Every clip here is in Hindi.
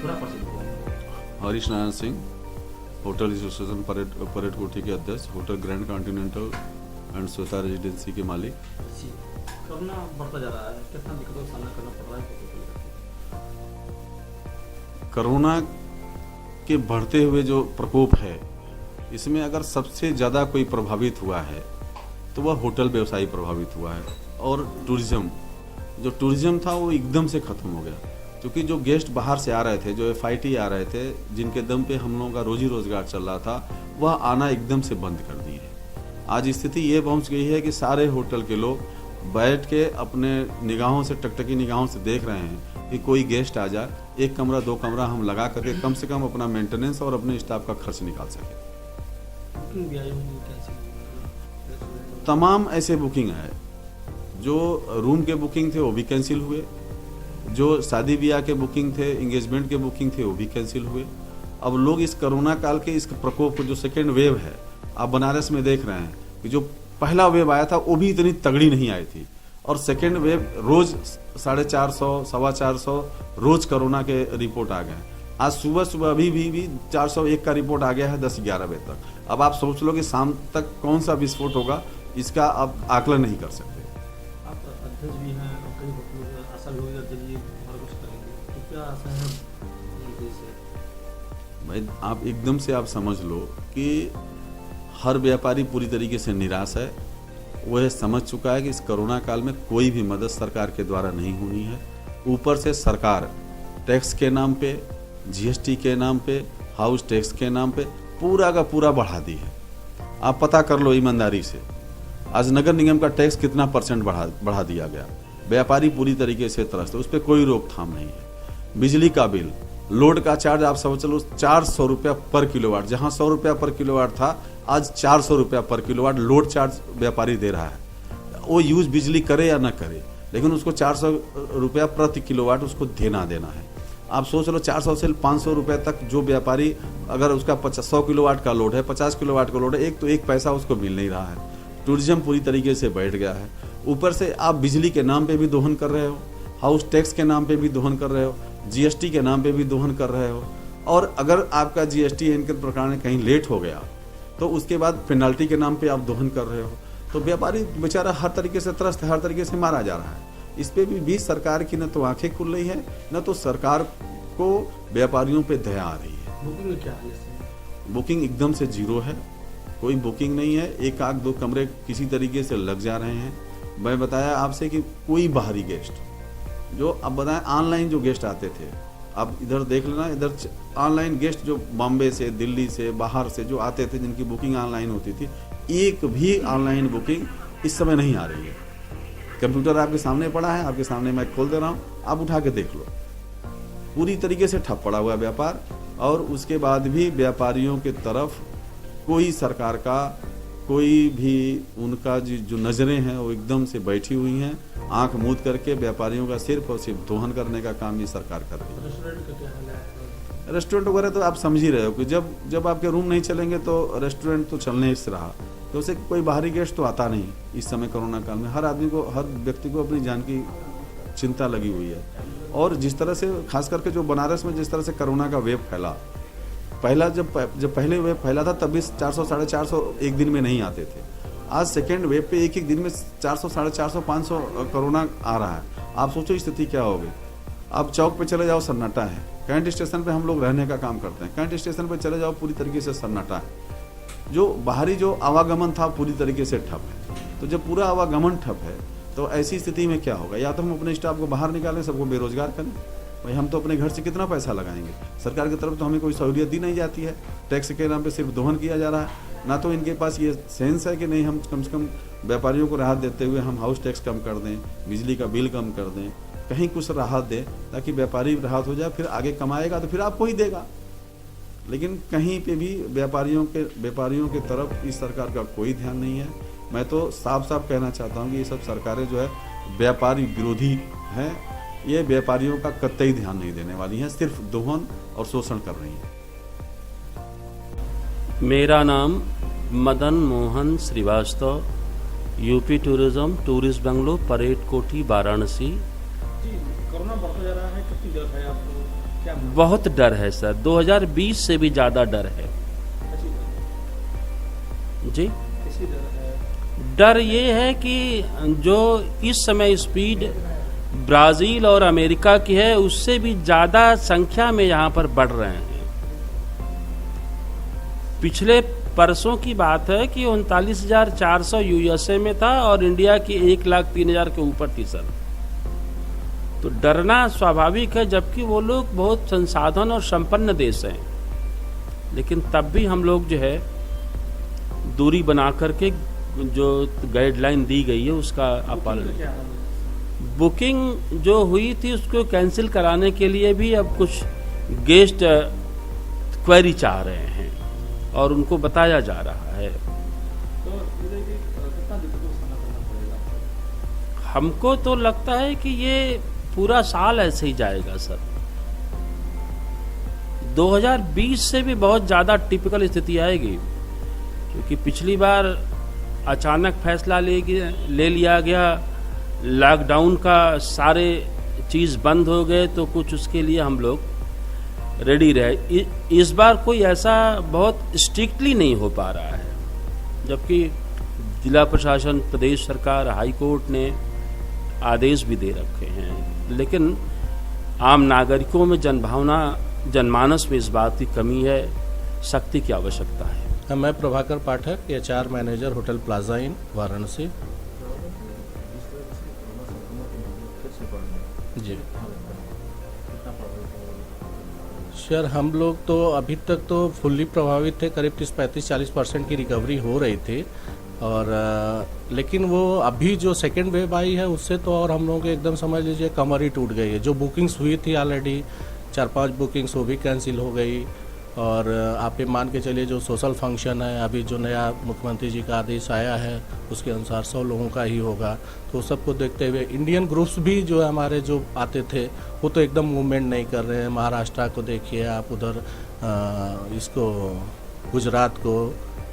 पूरा प्रसिद्ध हुआ? Harish Narayan Singh, hotel association parade कोठी के अध्यक्ष, hotel grand continental and Shweta residency के मालिक। जी, कोरोना बढ़ता जा रहा है, कितना दिक्कतों का सामना करना पड़ रहा है? कोरोना के बढ़ते हुए जो प्रकोप है, इसमें अगर सबसे ज़्यादा कोई प्रभावित हुआ है तो वह होटल व्यवसायी प्रभावित हुआ है। और टूरिज्म था वो एकदम से ख़त्म हो गया, क्योंकि जो गेस्ट बाहर से आ रहे थे, जो FIT आ रहे थे, जिनके दम पे हम लोगों का रोजी रोजगार चल रहा था, वह आना एकदम से बंद कर दिए। आज स्थिति ये पहुंच गई है कि सारे होटल के लोग बैठ के अपने निगाहों से, टकटकी निगाहों से देख रहे हैं कि कोई गेस्ट आ जाए, 1 कमरा 2 कमरा हम लगा करके कम से कम अपना मेंटेनेंस और अपने स्टाफ का खर्च निकाल सके। तमाम ऐसे बुकिंग है, जो रूम के बुकिंग थे वो भी कैंसिल हुए, जो शादी ब्याह के बुकिंग थे, एंगेजमेंट के बुकिंग थे वो भी कैंसिल हुए। अब लोग इस कोरोना काल के इस प्रकोप को, जो सेकेंड वेव है, आप बनारस में देख रहे हैं कि जो पहला वेव आया था वो भी इतनी तगड़ी नहीं आई थी, और सेकेंड वेव रोज 450, 425 रोज कोरोना के रिपोर्ट आ गए। आज सुबह अभी भी 401 का रिपोर्ट आ गया है 10-11 बजे तक। अब आप सोच लो कि शाम तक कौन सा विस्फोट होगा, इसका आप आकलन नहीं कर सकते। आप अध्यक्ष भी हैं और कई होटलों आशा भी होगी जब ये और कुछ करेंगे, तो क्या आशा है भाई? आप एकदम से आप समझ लो कि हर व्यापारी पूरी तरीके से निराश है। वह समझ चुका है कि इस कोरोना काल में कोई भी मदद सरकार के द्वारा नहीं होनी है। ऊपर से सरकार टैक्स के नाम पे, GST के नाम पे, हाउस टैक्स के नाम पे पूरा का पूरा बढ़ा दी है। आप पता कर लो ईमानदारी से, आज नगर निगम का टैक्स कितना % बढ़ा दिया गया। व्यापारी पूरी तरीके से त्रस्त है, उस पर कोई रोकथाम नहीं है। बिजली का बिल, लोड का चार्ज आप समझ चलो 400 रुपया पर किलोवाट, जहां 100 रुपया पर किलोवाट था, आज 400 रुपया पर किलोवाट लोड चार्ज व्यापारी दे रहा है। वो यूज बिजली करे या ना करे, लेकिन उसको 400 रुपया प्रति किलोवाट उसको देना है। आप सोच लो 400 से 500 रुपये तक जो व्यापारी, अगर उसका 100 किलोवाट का लोड है, 50 किलोवाट का लोड है, एक पैसा उसको मिल नहीं रहा है। टूरिज्म पूरी तरीके से बैठ गया है। ऊपर से आप बिजली के नाम पे भी दोहन कर रहे हो, हाउस टैक्स के नाम पे भी दोहन कर रहे हो, GST के नाम पे भी दोहन कर रहे हो, और अगर आपका GST इनके प्रकार कहीं लेट हो गया तो उसके बाद पेनल्टी के नाम पे आप दोहन कर रहे हो। तो व्यापारी बेचारा हर तरीके से त्रस्त है, हर तरीके से मारा जा रहा है। इस पे भी सरकार की न तो आंखें खुल रही है, न तो सरकार को व्यापारियों पे दया आ रही है। बुकिंग क्या है? बुकिंग एकदम से 0 है, कोई बुकिंग नहीं है। 1 आध 2 कमरे किसी तरीके से लग जा रहे हैं। मैं बताया आपसे कि कोई बाहरी गेस्ट, जो अब बताएं ऑनलाइन जो गेस्ट आते थे, अब इधर देख लेना, इधर ऑनलाइन गेस्ट जो बॉम्बे से, दिल्ली से, बाहर से जो आते थे, जिनकी बुकिंग ऑनलाइन होती थी, एक भी ऑनलाइन बुकिंग इस समय नहीं आ रही है। कंप्यूटर आपके सामने पड़ा है, आपके सामने मैं खोल दे रहा हूँ, आप उठा के देख लो। पूरी तरीके से ठप पड़ा हुआ है व्यापार। और उसके बाद भी व्यापारियों के तरफ कोई सरकार का, कोई भी उनका जो नज़रें हैं वो एकदम से बैठी हुई हैं। आंख मूंद करके व्यापारियों का सिर्फ और सिर्फ दोहन करने का काम ये सरकार कर रही है। रेस्टोरेंट का क्या हाल है? रेस्टोरेंट वगैरह तो आप समझ ही रहे हो कि जब आपके रूम नहीं चलेंगे तो रेस्टोरेंट तो चलने से रहा, तो उसे कोई बाहरी गेस्ट तो आता नहीं। इस समय कोरोना काल में हर आदमी को, हर व्यक्ति को अपनी जान की चिंता लगी हुई है। और जिस तरह से खास करके जो बनारस में जिस तरह से कोरोना का वेव फैला, जब पहले वेव फैला था तब भी 400, 450 एक दिन में नहीं आते थे। आज सेकेंड वेव पे एक दिन में 400, 450, 500 कोरोना आ रहा है। आप सोचो स्थिति क्या होगी। आप चौक पे चले जाओ, सन्नाटा है। कैंट स्टेशन पे हम लोग रहने का काम करते हैं, कैंट स्टेशन पे चले जाओ, पूरी तरीके से सन्नाटा है। जो बाहरी जो आवागमन था पूरी तरीके से ठप है। तो जब पूरा आवागमन ठप है तो ऐसी स्थिति में क्या होगा? या तो हम अपने स्टाफ को बाहर निकालें, सबको बेरोजगार करें। भाई हम तो अपने घर से कितना पैसा लगाएंगे? सरकार की तरफ तो हमें कोई सहूलियत दी नहीं जाती है। टैक्स के नाम पे सिर्फ दोहन किया जा रहा है। ना तो इनके पास ये सेंस है कि नहीं, हम कम से कम व्यापारियों को राहत देते हुए हम हाउस टैक्स कम कर दें, बिजली का बिल कम कर दें, कहीं कुछ राहत दें ताकि व्यापारी राहत हो जाए, फिर आगे कमाएगा तो फिर आपको ही देगा। लेकिन कहीं पे भी व्यापारियों के तरफ इस सरकार का कोई ध्यान नहीं है। मैं तो साफ साफ कहना चाहता हूँ कि ये सब सरकारें जो है व्यापारी विरोधी हैं। ये व्यापारियों का कतई ध्यान नहीं देने वाली हैं, सिर्फ दोहन और शोषण कर रही हैं। मेरा नाम Madan Mohan Shrivastava, UP tourism, tourist bungalow, parade Kothi, Varanasi. जी, कोरोना बढ़ता जा रहा है, कितनी जरूरत है आपको क्या बहुत डर है सर, 2020 से भी ज्यादा डर है जी। किसी डर ये है कि जो इस समय स्पीड ब्राजील और अमेरिका की है, उससे भी ज्यादा संख्या में यहाँ पर बढ़ रहे हैं। पिछले परसों की बात है कि 39,400 यूएसए में था और इंडिया की 1,03,000 के ऊपर थी सर। तो डरना स्वाभाविक है, जबकि वो लोग बहुत संसाधन और संपन्न देश हैं, लेकिन तब भी हम लोग जो है दूरी बना करके जो गाइडलाइन दी गई है उसका पालन। क्या बुकिंग जो हुई थी उसको कैंसिल कराने के लिए भी अब कुछ गेस्ट क्वेरी चाह रहे हैं और उनको बताया जा रहा है। तो कितना दिक्कतों का सामना करना पड़ेगा? हमको तो लगता है कि ये पूरा साल ऐसे ही जाएगा सर। 2020 से भी बहुत ज्यादा टिपिकल स्थिति आएगी, क्योंकि पिछली बार अचानक फैसला ले लिया गया, लॉकडाउन का सारे चीज बंद हो गए, तो कुछ उसके लिए हम लोग रेडी रहे। इस बार कोई ऐसा बहुत स्ट्रिक्टली नहीं हो पा रहा है, जबकि जिला प्रशासन, प्रदेश सरकार, हाई कोर्ट ने आदेश भी दे रखे हैं, लेकिन आम नागरिकों में जनभावना, जनमानस में इस बात की कमी है, सख्ती की आवश्यकता है। मैं प्रभाकर पाठक, HR मैनेजर होटल प्लाजा इन वाराणसी। जी सर, हम लोग तो अभी तक तो फुल्ली प्रभावित थे, करीब 35-40% की रिकवरी हो रही थी, और लेकिन वो अभी जो सेकेंड वेव आई है उससे तो और हम लोगों के एकदम समझ लीजिए कमर ही टूट गई है। जो बुकिंग्स हुई थी ऑलरेडी 4-5 बुकिंग्स वो भी कैंसिल हो गई, और आप ये मान के चलिए जो सोशल फंक्शन है, अभी जो नया मुख्यमंत्री जी का आदेश आया है उसके अनुसार 100 लोगों का ही होगा, तो सबको देखते हुए इंडियन ग्रुप्स भी जो हमारे जो आते थे वो तो एकदम मूवमेंट नहीं कर रहे हैं। महाराष्ट्र को देखिए आप, उधर इसको गुजरात को,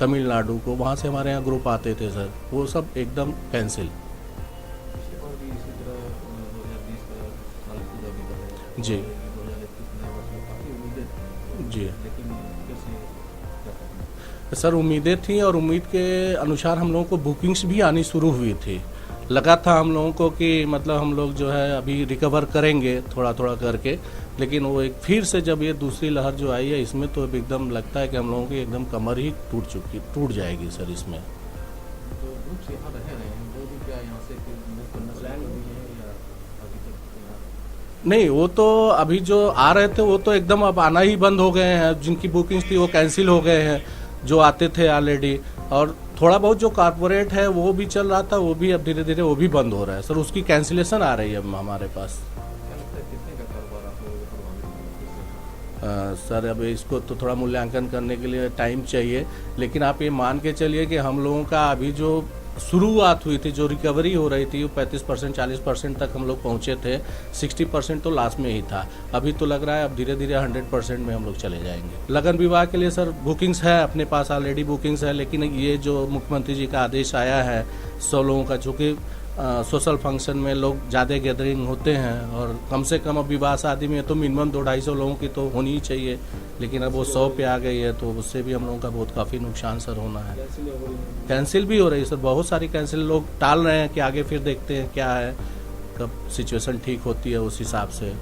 तमिलनाडु को, वहाँ से हमारे यहाँ ग्रुप आते थे सर, वो सब एकदम कैंसिल। और भी इसी तरह 2020 साल पूरा भी रहा है। जी 2021 नए वर्ष में काफी उम्मीदें थी, जी लेकिन कैसे क्या कहते हैं? सर, उम्मीदें थी और उम्मीद के अनुसार हम लोगों को बुकिंग्स भी आनी शुरू हुई थी। लगा था हम लोगों को कि मतलब हम लोग जो है अभी रिकवर करेंगे थोड़ा थोड़ा करके, लेकिन वो एक फिर से जब ये दूसरी लहर जो आई है इसमें तो एकदम लगता है कि हम लोगों की एकदम कमर ही टूट जाएगी सर इसमें। तो ग्रुप्स यहाँ रहे हैं, वो भी क्या यहाँ से मूव करना प्लान भी है या अभी तक यहाँ? नहीं, वो तो अभी जो आ रहे थे वो तो एकदम अब आना ही बंद हो गए हैं। जिनकी बुकिंग्स थी वो कैंसिल हो गए हैं, जो आते थे ऑलरेडी, और थोड़ा बहुत जो कॉर्पोरेट है वो भी चल रहा था, वो भी अब धीरे धीरे वो भी बंद हो रहा है सर। उसकी कैंसिलेशन आ रही है अब हमारे पास। क्या लगता है कितने का कारोबार आप लोगों को प्रभावित होगा? सर, अब इसको तो थोड़ा मूल्यांकन करने के लिए टाइम चाहिए, लेकिन आप ये मान के चलिए कि हम लोगों का अभी जो शुरुआत हुई थी, जो रिकवरी हो रही थी, वो 35% 40% तक हम लोग पहुंचे थे। 60% तो लास्ट में ही था। अभी तो लग रहा है अब धीरे धीरे 100% में हम लोग चले जाएंगे। लगन विवाह के लिए सर बुकिंग्स है, अपने पास ऑलरेडी बुकिंग्स है, लेकिन ये जो मुख्यमंत्री जी का आदेश आया है 100 लोगों का, चूँकि सोशल फंक्शन में लोग ज़्यादा गैदरिंग होते हैं, और कम से कम अब विवाह शादी में तो मिनिमम 200-250 लोगों की तो होनी ही चाहिए, लेकिन अब वो 100 पे आ गई है, तो उससे भी हम लोगों का बहुत काफ़ी नुकसान सर होना है। कैंसिल भी हो रही है सर, बहुत सारी कैंसिल लोग टाल रहे हैं कि आगे फिर देखते हैं क्या है, कब सिचुएशन ठीक होती है उस हिसाब से।